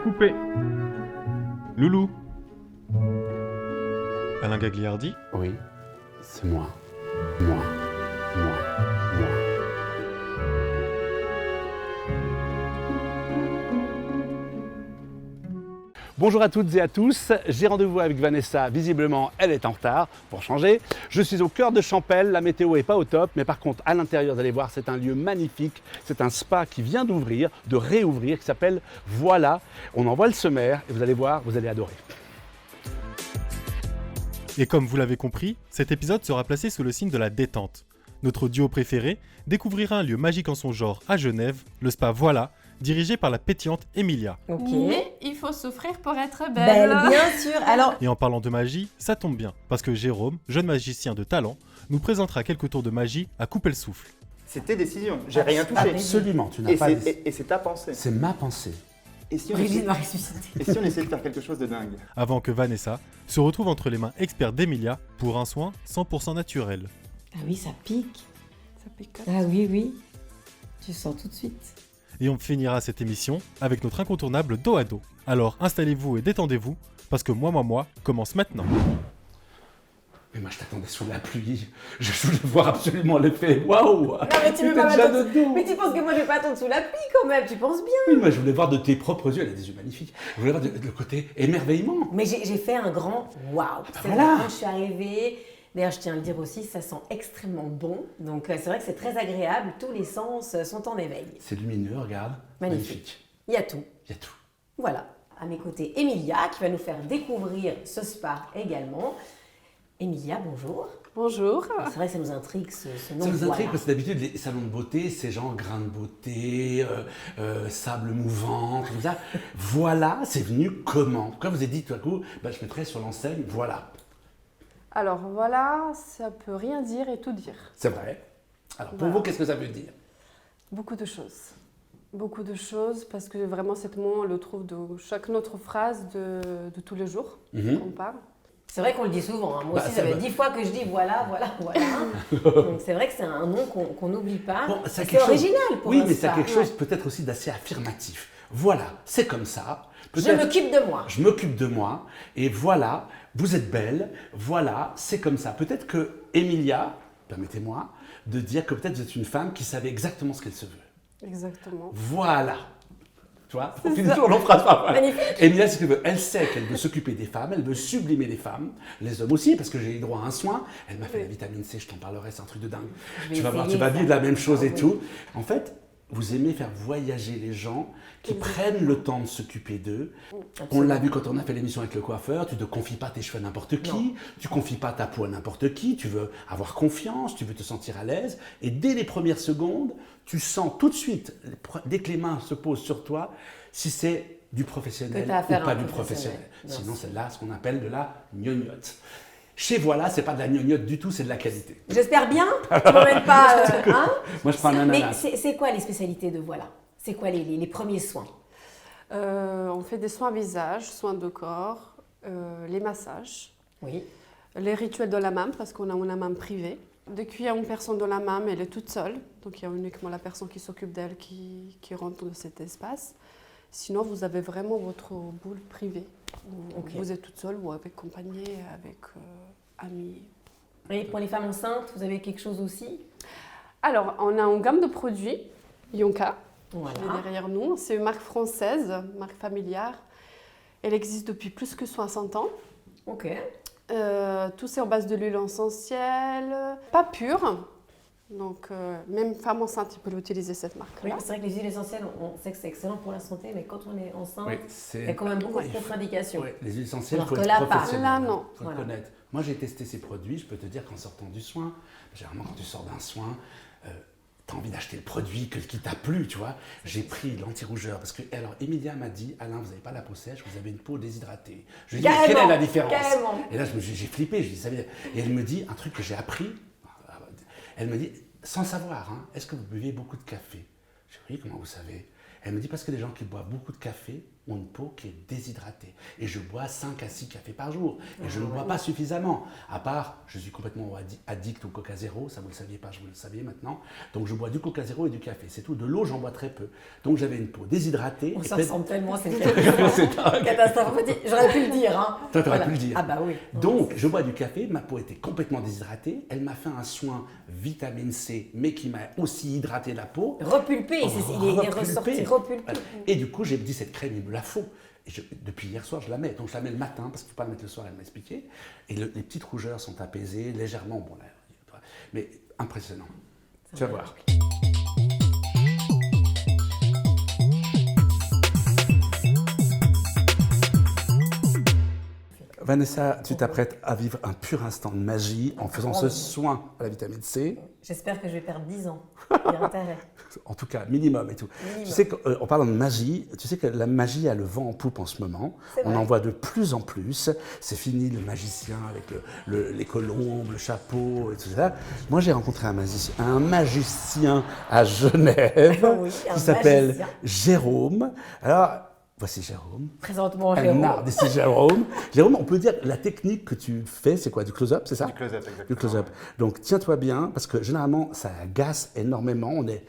Coupé. Loulou. Alain Gagliardi. Oui, c'est moi. Moi. Bonjour à toutes et à tous, j'ai rendez-vous avec Vanessa, visiblement elle est en retard, pour changer. Je suis au cœur de Champel, la météo est pas au top, mais par contre à l'intérieur, vous allez voir, c'est un lieu magnifique, c'est un spa qui vient d'ouvrir, de réouvrir, qui s'appelle Voilà. On envoie le sommaire et vous allez voir, vous allez adorer. Et comme vous l'avez compris, cet épisode sera placé sous le signe de la détente. Notre duo préféré découvrira un lieu magique en son genre à Genève, le spa Voilà, dirigé par la pétillante Emilia. Ok. Mais il faut souffrir pour être belle. Bien sûr. Alors, Et en parlant de magie, ça tombe bien, parce que Jérôme, jeune magicien de talent, nous présentera quelques tours de magie à couper le souffle. C'est tes décisions, j'ai rien touché. Absolument, tu n'as pas... Et c'est ta pensée. C'est ma pensée. Et si, Brigitte va ressusciter. et si on essayait de faire quelque chose de dingue? Avant que Vanessa se retrouve entre les mains expertes d'Emilia pour un soin 100% naturel. Ah oui, ça pique. Ça picote. Ah oui. Tu sens tout de suite. Et on finira cette émission avec notre incontournable dos à dos. Alors installez-vous et détendez-vous, parce que moi commence maintenant. Mais moi je t'attendais sous la pluie, je voulais voir absolument l'effet. Waouh! Non, mais tu veux T'es pas déjà m'attendre. dedans. Mais tu penses que moi je vais pas attendre sous la pluie quand même, tu penses bien. Oui, moi je voulais voir de tes propres yeux, elle a des yeux magnifiques. Je voulais voir le côté émerveillement. Mais j'ai fait un grand waouh. C'est voilà. vrai, quand je suis arrivée. D'ailleurs, je tiens à le dire aussi, ça sent extrêmement bon. Donc, c'est vrai que c'est très agréable. Tous les sens sont en éveil. C'est lumineux, regarde. Magnifique. Il y a tout. Il y a tout. Voilà. À mes côtés, Emilia, qui va nous faire découvrir ce spa également. Emilia, bonjour. Bonjour. C'est vrai que ça nous intrigue ce nom. Ça nous intrigue Voilà. parce que d'habitude, les salons de beauté, c'est genre grain de beauté, sable mouvant, tout ça. Voilà, c'est venu comment? Quand vous avez dit tout à coup, bah, je mettrai sur l'enseigne, voilà. Alors voilà, ça peut rien dire et tout dire. C'est vrai. Alors pour Voilà. vous, qu'est-ce que ça veut dire? Beaucoup de choses. Beaucoup de choses parce que vraiment cet mot, on le trouve de chaque autre phrase de tous les jours qu'on parle. C'est vrai qu'on le dit souvent. Hein. Moi Bah, aussi, ça ça fait va. 10 fois que je dis voilà. Donc c'est vrai que c'est un nom qu'on n'oublie pas. Bon, ça a C'est quelque chose- original pour Oui, un mais ça a spa. quelque chose peut-être aussi d'assez affirmatif. Voilà, c'est comme ça. Je Peut-être- m'occupe de moi. Je m'occupe de moi, et voilà, vous êtes belle, voilà, c'est comme ça. Peut-être que Emilia, permettez-moi, de dire que peut-être vous êtes une femme qui savait exactement ce qu'elle se veut. Exactement. Voilà. Tu vois, on finit toujours nos phrases par voilà. Magnifique. Emilia, ce qu'elle veut, elle sait qu'elle veut s'occuper des femmes, elle veut sublimer les femmes, les hommes aussi, parce que j'ai eu droit à un soin. Elle m'a fait la vitamine C, je t'en parlerai, c'est un truc de dingue. vais Tu vas voir, tu essayer vas ça. vivre la même chose et Ah oui. tout. En fait, vous aimez faire voyager les gens qui prennent le temps de s'occuper d'eux. On l'a vu quand on a fait l'émission avec le coiffeur, tu ne confies pas tes cheveux à n'importe qui, Non. tu ne confies pas ta peau à n'importe qui, tu veux avoir confiance, tu veux te sentir à l'aise. Et dès les premières secondes, tu sens tout de suite, dès que les mains se posent sur toi, si c'est du professionnel Que t'as affaire ou à pas un du professionnel. professionnel. Bien Sinon, sûr. c'est là ce qu'on appelle de la gnognotte. Chez Voilà, c'est pas de la gnognotte du tout, c'est de la qualité. J'espère bien. Tu m'emmènes pas. Hein Moi, je prends un Mais ananas. c'est quoi les spécialités de Voilà? C'est quoi les premiers soins? On fait des soins visage, soins de corps, les massages, Oui. les rituels de la hammam parce qu'on a une hammam privée. Dès qu'il y a une personne dans la hammam, elle est toute seule. Donc il y a uniquement la personne qui s'occupe d'elle qui rentre dans cet espace. Sinon, vous avez vraiment votre boule privée. Où Ok. Vous êtes toute seule ou avec compagnie, avec amis. Et pour les femmes enceintes, vous avez quelque chose aussi? Alors, on a une gamme de produits, Yonka, Voilà. qui est derrière nous. C'est une marque française, marque familière. Elle existe depuis plus que 60 ans. Ok. Tout c'est en base de l'huile essentielle, pas pure. Donc, même femme enceinte, peut l'utiliser cette Oui, marque-là. c'est vrai que les huiles essentielles, on sait que c'est excellent pour la santé, mais quand on est enceinte, Oui, il y a quand même beaucoup de Oui, contre-indications. ouais, les huiles essentielles, il Alors faut que être là, pas. professionnel. Là, non. Faut Voilà. le connaître. Moi, j'ai testé ces produits. Je peux te dire qu'en sortant du soin, généralement, quand tu sors d'un soin, tu as envie d'acheter le produit qui t'a plu, tu vois. J'ai pris l'anti-rougeur parce que, alors, Emilia m'a dit, Alain, vous n'avez pas la peau sèche, vous avez une peau déshydratée. Je lui ai dit, mais quelle est la différence? Carrément. Et là, j'ai flippé. Je lui ai dit, ça veut dire- Et elle me dit un truc que j'ai appris. Elle me dit, sans savoir, hein, est-ce que vous buvez beaucoup de café? Je dis, oui, comment vous savez? Elle me dit, parce que les gens qui boivent beaucoup de café ont une peau qui est déshydratée. Et je bois 5 à 6 cafés par jour. Et je ne bois pas suffisamment. À part, je suis complètement addict au Coca Zéro. Ça, vous ne le saviez pas, je vous le saviez maintenant. Donc, je bois du Coca Zéro et du café. C'est tout. De l'eau, j'en bois très peu. Donc, j'avais une peau déshydratée. On et s'en peut-être- ressemble tellement, c'est une catastrophe. J'aurais pu le dire. Hein. Toi, t'aurais pu le dire. Ah bah oui. Donc, je bois du café, ma peau était complètement déshydratée. Elle m'a fait un soin vitamine C, mais qui m'a aussi hydraté la peau. Repulpé, il est Repulpé. ressorti repulpé. Voilà. Et du coup, j'ai dit, cette crème, il me la faut. Et depuis hier soir, je la mets. Donc, je la mets le matin, parce qu'il ne faut pas la mettre le soir, elle m'a expliqué. Et les petites rougeurs sont apaisées, légèrement. Bon, là, mais impressionnant. Tu vas voir. Vanessa, tu t'apprêtes à vivre un pur instant de magie en faisant ce soin à la vitamine C. J'espère que je vais perdre 10 ans. Il y a intérêt. En tout cas, minimum et tout. Minimum. Tu sais qu'en parlant de magie, tu sais que la magie a le vent en poupe en ce moment. C'est On vrai. en voit de plus en plus. C'est fini le magicien avec les colombes, le chapeau et tout ça. Moi, j'ai rencontré un magicien à Genève Oui, un qui s'appelle magicien. Jérôme. Alors, voici Jérôme. Présente-moi Un Jérôme. art d'ici Jérôme. Jérôme, on peut dire la technique que tu fais, c'est quoi? Du close-up, c'est ça? Du close-up, exactement. Du close-up. Donc, tiens-toi bien, parce que généralement, ça agace énormément. On est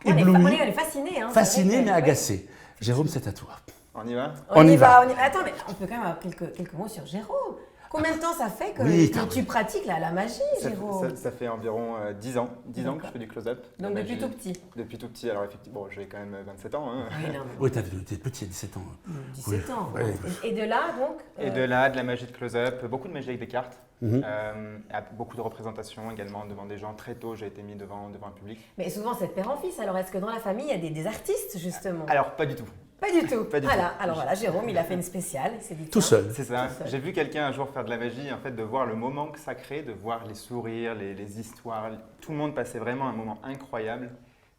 On est ébloui, fascinés. Hein, fasciné, c'est vrai mais que- agacé. Jérôme, c'est à toi. On y va? On y va. va. Attends, mais on peut quand même avoir quelques mots sur Jérôme. Combien de temps ça fait que Oui, tu pratiques la magie, Jérôme? Ça fait environ 10 ans. 10 ans que je D'accord. fais du close-up. La Donc depuis magie. tout petit. Depuis tout petit. Alors effectivement, bon, j'ai quand même 27 ans. Hein. Oui, non, Oui, t'es petit, 17 ans. 17 Oui. ans. Ouais. Et de là, donc Et de là, de la magie de close-up, beaucoup de magie avec des cartes, Mhm. beaucoup de représentations également devant des gens. Très tôt, j'ai été mis devant un public. Mais souvent, c'est de père en fils. Alors, est-ce que dans la famille, il y a des artistes, justement? Alors, pas du tout. Pas du tout. Pas du voilà. tout. Alors voilà, Jérôme, il a fait une spéciale. Il s'est dit, Tout tiens, seul. C'est ça. Tout seul. J'ai vu quelqu'un un jour faire de la magie, en fait, de voir le moment que ça crée, de voir les sourires, les histoires. Tout le monde passait vraiment un moment incroyable.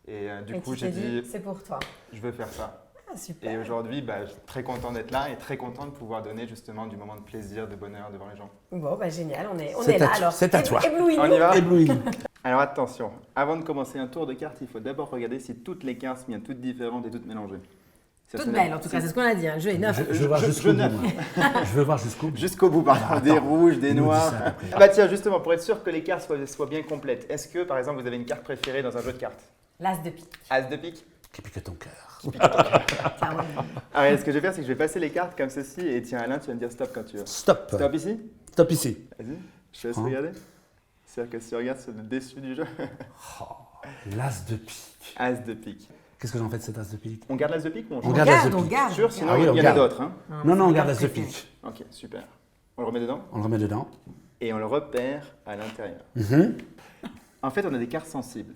Et du Et coup, tu j'ai t'es dit, c'est pour toi. je veux faire ça. Ah, super. Et aujourd'hui, je suis très content d'être là et très content de pouvoir donner justement du moment de plaisir, de bonheur devant les gens. Bon, bah génial, on C'est est là à- alors. c'est à toi. Éblouis-nous. On y va? Ébloui. Alors attention, avant de commencer un tour de cartes, il faut d'abord regarder si toutes les cartes sont bien toutes différentes et toutes mélangées. Ça, Toute c'est belle, la- en tout cas, c'est ce qu'on a dit. Un jeu est neuf. Je veux voir je- jusqu'au je bout. neuf. moi. Je veux voir jusqu'au bout. Jusqu'au bout, pardon. Alors, Des attends. rouges, des Il nous dit noirs. ça après. Bah tiens, justement, pour être sûr que les cartes soient bien complètes, est-ce que par exemple vous avez une carte préférée dans un jeu de cartes? L'as de pique. As de pique? Qui pique ton cœur. Ah ouais. Ah ouais, ce que je vais faire, c'est que je vais passer les cartes comme ceci et tiens Alain, tu vas me dire stop quand tu veux. Stop. Stop ici? Stop ici. Vas-y, je te laisse Hein? regarder. C'est-à-dire que si tu regardes sur le dessus du jeu, L'as de pique. As de pique. Qu'est-ce que j'en fais de cet as de pique? On garde l'as de pique ou on On change? garde l'as de on pique. garde. Sûr, sinon Ah oui, il on y en a garde. d'autres. Hein. Non, non, on c'est garde la l'as de préférée. pique. Ok, super. On le remet dedans On le remet dedans. et on le repère à l'intérieur. Mhm. En fait, on a des cartes sensibles.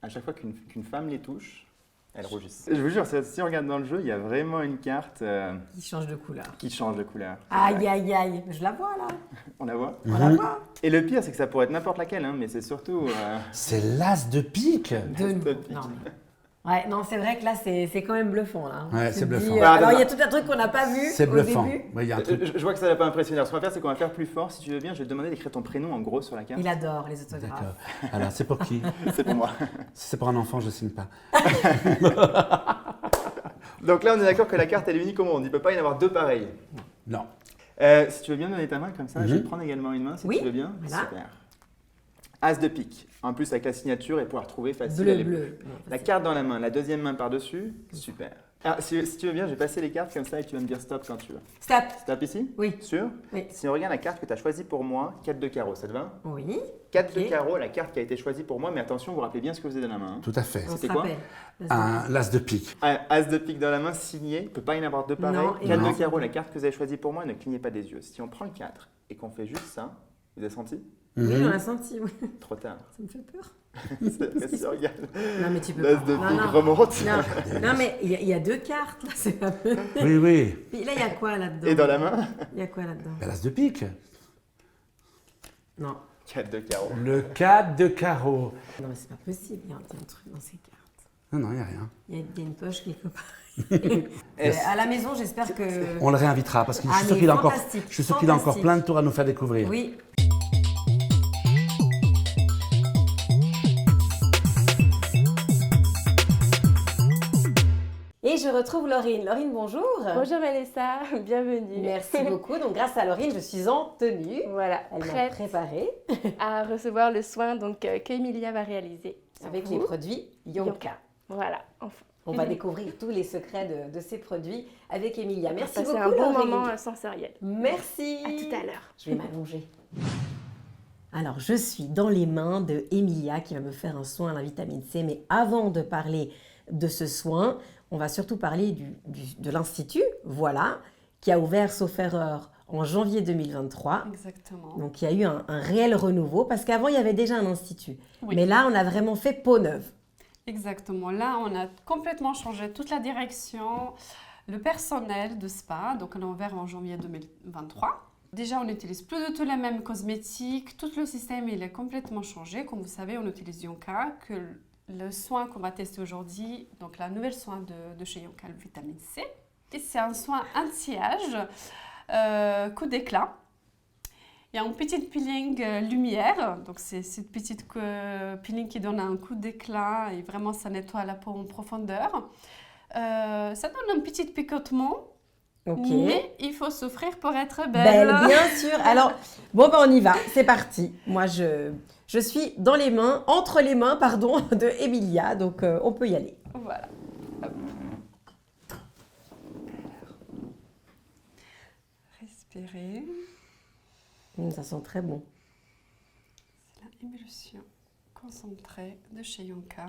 À chaque fois qu'une femme les touche, elle rougisse. Je vous jure, si on regarde dans le jeu, il y a vraiment une carte Il change de couleur. qui change de couleur. Aïe, aïe, aïe. Je la vois là. On la voit? On la voit. Et le pire, c'est que ça pourrait être n'importe laquelle, hein, mais c'est surtout... C'est l'as de pique. De nous. de pique. Non, mais- Ouais, non, c'est vrai que là, c'est quand même bluffant. Là. Ouais, Tu c'est te bluffant. dis, Ah, alors, il y a d'accord. tout un truc qu'on n'a pas vu C'est au bluffant. début. Ouais, il y a un truc. Je vois que ça ne va pas impressionner. Alors, ce qu'on va faire, c'est qu'on va faire plus fort. Si tu veux bien, je vais te demander d'écrire ton prénom en gros sur la carte. Il adore les autographes. D'accord. Alors, c'est pour qui? C'est pour moi. Si c'est pour un enfant, je ne signe pas. Donc là, on est d'accord que la carte, elle est unique au monde. Il ne peut pas y en avoir deux pareilles. Non. Si tu veux bien donner ta main comme ça, je vais prendre également une main si Oui, tu veux bien. voilà. Super. As de pique. En plus, avec la signature et pouvoir trouver facile. elle Bleu, est bleu. La carte dans la main, la deuxième main par-dessus. Super. Alors, si tu veux bien, je vais passer les cartes comme ça et tu vas me dire stop quand tu veux. Stop. Stop ici? Oui. Sûr? Oui. Si on regarde la carte que tu as choisie pour moi, 4 de carreau, ça te va? Oui. 4 Ok. de carreau, la carte qui a été choisie pour moi, mais attention, vous rappelez bien ce que vous avez dans la main. hein. Tout à fait. On se C'était quoi? rappelle. Un l'as de pique. As de pique dans la main, signé, il ne peut pas y en avoir deux pareils. Non, et 4 non. de carreau, la carte que vous avez choisie pour moi, ne clignez pas des yeux. Si on prend le 4 et qu'on fait juste ça, vous avez senti? Oui, Mhm. on l'a senti. Oui. Trop tard. Ça me fait peur. Si on regarde, Non, mais tu peux l'as pas. de Non, pique non. remonte. Non, mais il y a deux cartes là, c'est pas peu. Oui, oui. Puis là, il y a quoi là-dedans? Et dans la main, Il y a quoi là-dedans? L'as de pique. Non. 4 de carreau. Le 4 de carreau. Non, mais c'est pas possible. Il y a un truc dans ces cartes. Non, non, il n'y a rien. Il y a une poche quelque part. À la maison, j'espère que. On le réinvitera parce que je Ah, suis sûr mais qu'il a encore, fantastique, je suis sûr qu'il a encore fantastique. plein de tours à nous faire découvrir. Oui. Et je retrouve Laurine. Laurine, bonjour. Bonjour Vanessa, bienvenue. Merci beaucoup. Donc grâce à Laurine, je suis en tenue. Voilà, Elle m'a prête préparée à recevoir le soin qu'Emilia va réaliser. avec Vous. les produits Yonka. Voilà, enfin. On va découvrir tous les secrets de ces produits avec Emilia. Merci Passer beaucoup, un bon Laurine. moment sensoriel. Merci. À tout à l'heure. Je vais m'allonger. Alors, je suis dans les mains de Emilia qui va me faire un soin à la vitamine C. Mais avant de parler de ce soin, on va surtout parler de l'Institut, voilà, qui a ouvert, sauf erreur, en janvier 2023. Exactement. Donc, il y a eu un réel renouveau parce qu'avant, il y avait déjà un institut. Oui. Mais là, on a vraiment fait peau neuve. Exactement. Là, on a complètement changé toute la direction, le personnel de spa. Donc, on a ouvert en janvier 2023. Déjà, on n'utilise plus du tout les mêmes cosmétiques. Tout le système, il est complètement changé. Comme vous savez, on utilise Yonka, que le soin qu'on va tester aujourd'hui, donc la nouvelle soin de chez Yonka, le vitamine C. Et c'est un soin anti-âge, coup d'éclat. Il y a un petit peeling lumière, donc c'est cette petite peeling qui donne un coup d'éclat et vraiment ça nettoie la peau en profondeur. Ça donne un petit picotement, Ok. mais il faut souffrir pour être belle. Belle, bien sûr. Alors, bon, ben on y va. C'est parti. Moi, je suis dans les mains, entre les mains, pardon, de Emilia. Donc, on peut y aller. Voilà. Hop. Respirez. Ça sent très bon. C'est la émulsion concentrée de chez Yonka.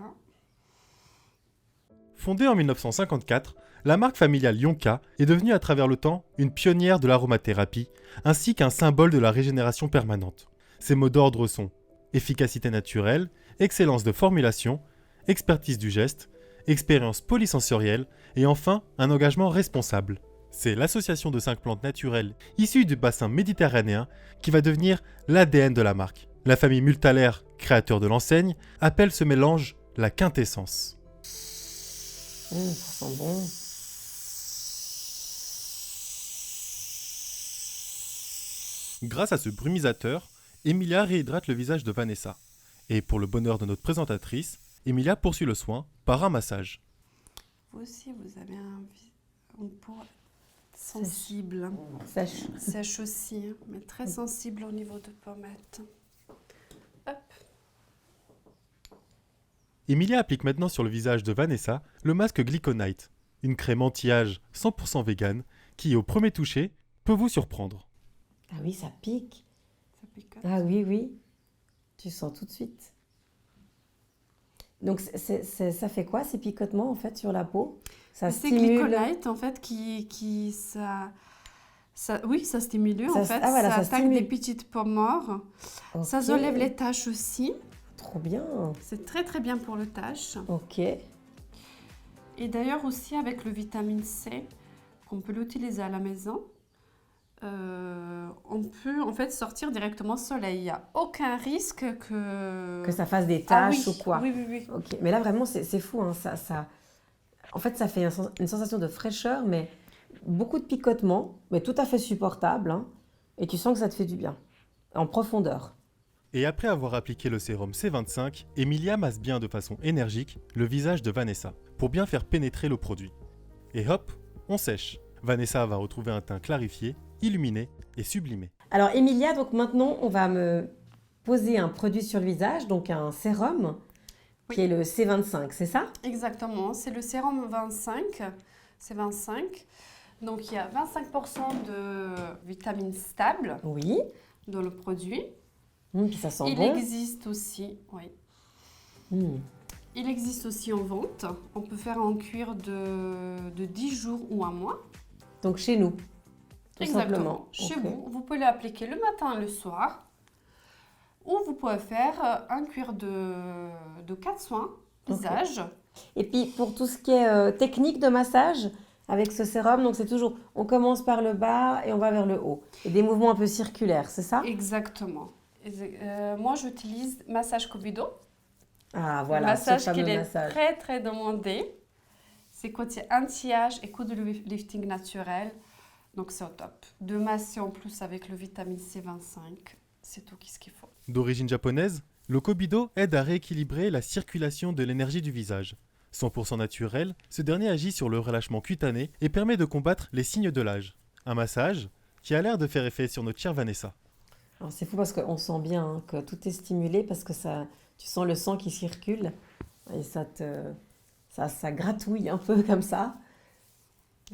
Fondée en 1954, la marque familiale Yonka est devenue à travers le temps une pionnière de l'aromathérapie, ainsi qu'un symbole de la régénération permanente. Ses mots d'ordre sont efficacité naturelle, excellence de formulation, expertise du geste, expérience polysensorielle et enfin un engagement responsable. C'est l'association de 5 plantes naturelles issues du bassin méditerranéen qui va devenir l'ADN de la marque. La famille Multaler, créateur de l'enseigne, appelle ce mélange la quintessence. Ça sent bon. Grâce à ce brumisateur, Emilia réhydrate le visage de Vanessa. Et pour le bonheur de notre présentatrice, Emilia poursuit le soin par un massage. Vous aussi, vous avez une peau sensible. Sèche. Sèche aussi, hein, mais très sensible au niveau de pommettes. Hop. Emilia applique maintenant sur le visage de Vanessa le masque Glyconite, une crème anti-âge 100% vegan qui, au premier toucher, peut vous surprendre. Ah oui, ça pique. Ça picote. Ah oui, oui. Tu sens tout de suite. Donc, ça fait quoi, ces picotements, en fait, sur la peau? Ça C'est stimule... Glycolite, en fait, oui, ça stimule, en fait. Ah, voilà, ça ça attaque stimule. des petites peaux mortes. Ça Ok. enlève les taches aussi. Trop bien. C'est très, très bien pour les taches. Ok. Et d'ailleurs aussi avec le vitamine C, qu'on peut l'utiliser à la maison, on peut en fait sortir directement au soleil. Il n'y a aucun risque Que ça fasse des Ah taches oui, ou quoi. Oui, oui, oui. Ok. Mais là, vraiment, c'est fou. Hein. En fait, ça fait une sensation de fraîcheur, mais beaucoup de picotement, mais tout à fait supportable. Hein. Et tu sens que ça te fait du bien. En profondeur. Et après avoir appliqué le sérum C25, Emilia masse bien de façon énergique le visage de Vanessa pour bien faire pénétrer le produit. Et hop, on sèche. Vanessa va retrouver un teint clarifié, illuminé et sublimé. Alors, Emilia, donc maintenant, on va me poser un produit sur le visage, donc un sérum, Oui. qui est le C25, c'est ça? Exactement, c'est le sérum 25, c'est 25. Donc il y a 25% de vitamines stables Oui. dans le produit. Puis ça sent Il bon. existe aussi, oui. Mm. Il existe aussi en vente. On peut faire en cuir de 10 jours ou un mois. Donc chez nous, tout Exactement. simplement. Chez Ok. vous, vous pouvez l'appliquer le matin et le soir. Ou vous pouvez faire un cuir de 4 soins Ok. visage. Et puis pour tout ce qui est technique de massage, avec ce sérum, donc c'est toujours, on commence par le bas et on va vers le haut. Et des mouvements un peu circulaires, c'est ça? Exactement. Moi, j'utilise massage Kobido. Ah voilà, massage ce fameux qui est massage. très très demandé. C'est côté anti-âge et coup de lifting naturel. Donc c'est au top. De masser en plus avec le vitamine C25. C'est tout ce qu'il faut. D'origine japonaise, le Kobido aide à rééquilibrer la circulation de l'énergie du visage. 100% naturel, ce dernier agit sur le relâchement cutané et permet de combattre les signes de l'âge. Un massage qui a l'air de faire effet sur notre chère Vanessa. Alors c'est fou parce qu'on sent bien hein, que tout est stimulé parce que tu sens le sang qui circule et ça gratouille un peu comme ça.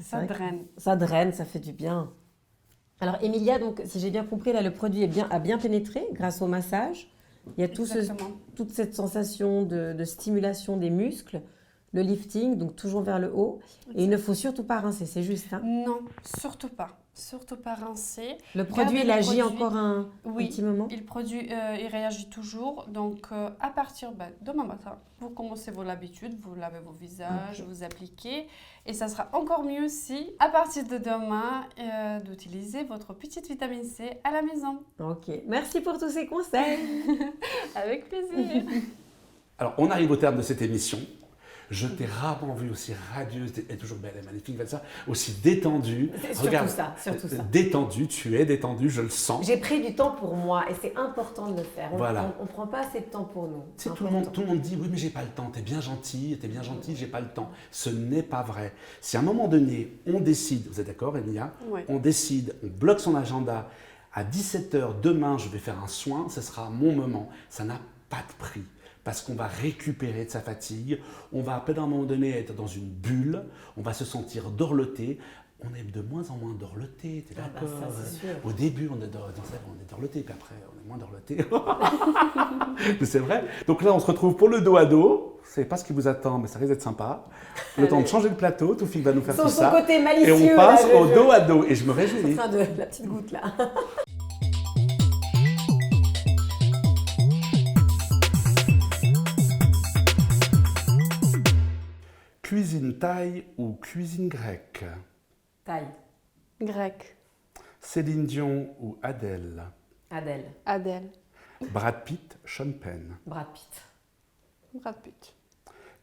Ça draine. Ça draine, ça fait du bien. Alors Emilia, donc, si j'ai bien compris, là, le produit a bien pénétré grâce au massage. Il y a toute cette sensation de stimulation des muscles, le lifting, donc toujours vers le haut. Et il ne faut surtout pas rincer, c'est juste. Hein. Non, surtout pas. Surtout pas rincer. Le produit, il agit encore un petit moment. Oui, il réagit toujours. Donc, à partir demain matin, vous commencez vos habitudes, vous lavez vos visages, vous appliquez. Et ça sera encore mieux si, à partir de demain, d'utiliser votre petite vitamine C à la maison. Ok, merci pour tous ces conseils. Avec plaisir. Alors, on arrive au terme de cette émission. Je t'ai rarement vue aussi radieuse, elle est toujours belle et magnifique, Vanessa, aussi détendue. Surtout ça. Détendue, tu es détendue, je le sens. J'ai pris du temps pour moi et c'est important de le faire. Voilà. On ne prend pas assez de temps pour nous. Tu sais, tout le monde dit, oui mais j'ai pas le temps, t'es bien gentil, j'ai pas le temps. Ce n'est pas vrai. Si à un moment donné, on décide, vous êtes d'accord Emilia? Oui. On décide, on bloque son agenda, à 17h, demain je vais faire un soin, ce sera mon moment. Ça n'a pas de prix. Parce qu'on va récupérer de sa fatigue, on va à un moment donné être dans une bulle, on va se sentir dorloté. On est de moins en moins dorloté, t'es d'accord? Au début, on est dorloté, puis après, on est moins dorloté. Mais c'est vrai. Donc là, on se retrouve pour le dos à dos. C'est pas ce qui vous attend, mais ça risque d'être sympa. Le temps de changer le plateau, Toufik va nous faire tout ça. Son côté malicieux. Et on passe au dos à dos. Et je me réjouis. C'est en train de la petite goutte là. Cuisine thaï ou cuisine grecque? Thaï. Grec. Céline Dion ou Adèle? Adèle. Adèle. Brad Pitt, Sean Penn. Brad Pitt. Brad Pitt.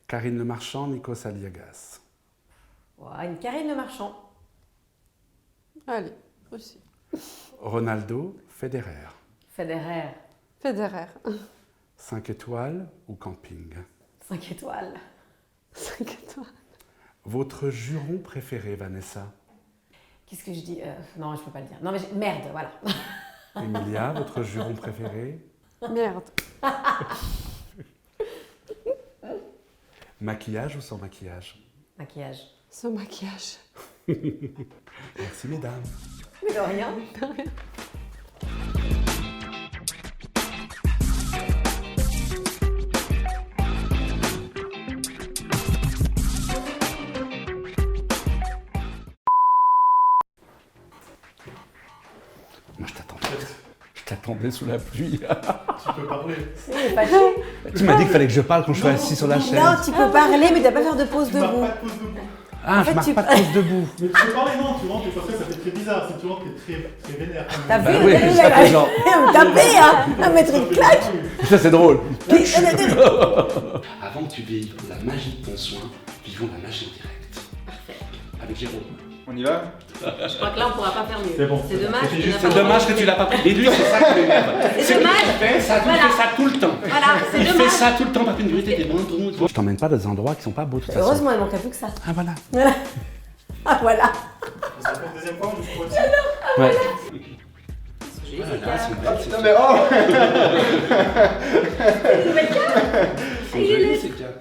Karine Le Marchand, Nikos Aliagas. Ouais, une Karine Le Marchand. Allez, aussi. Ronaldo, Federer. Federer. Federer. 5 étoiles ou camping? 5 étoiles. 5 étoiles. Votre juron préféré, Vanessa? Qu'est-ce que je dis Non, je peux pas le dire. Non, mais merde, voilà. Emilia, votre juron préféré? Merde. Maquillage ou sans maquillage? Maquillage. Sans maquillage. Merci, mesdames. Mais de rien. Moi, je t'attendais sous la pluie. Tu peux parler. Il est fâché. Tu m'as dit qu'il fallait que je parle quand je suis assis sur la chaise. Non, tu peux parler, mais tu vas pas faire de pause Tu marques debout. pas de pause debout. Ah, En fait, je marque tu- pas de pause debout. Mais tu peux parler, non, tu rentres et après ça fait très bizarre. Si tu rentres, t'es très vénère. T'as Bah vu oui, ça fait genre. me taper, hein. À mettre une claque. Ça, c'est drôle. Avant que tu vives la magie de ton soin, vivons la magie en direct. Parfait. Avec Jérôme. On y va? Je crois que là, on pourra pas faire mieux. C'est bon. C'est dommage. C'était qu'il juste- n'a C'est pas dommage que entendu. tu l'as pas pris. Et lui, c'est ça qui m'énerve. C'est dommage. Il fait ça, Voilà. il fait ça tout le temps. Voilà, c'est Il fait dommage. ça tout le temps, Papine Grute, t'es bon. Je t'emmène pas dans des endroits qui sont pas beaux de toute façon. Heureusement, il manquait plus que ça. Ah voilà. Voilà. Ah, voilà. Ça fait une deuxième fois, je suis aussi. Ouais. Joli, Ah, c'est là, calme. c'est belle, c'est Non mais oh! C'est une nouvelle carte. joli, c'est calme.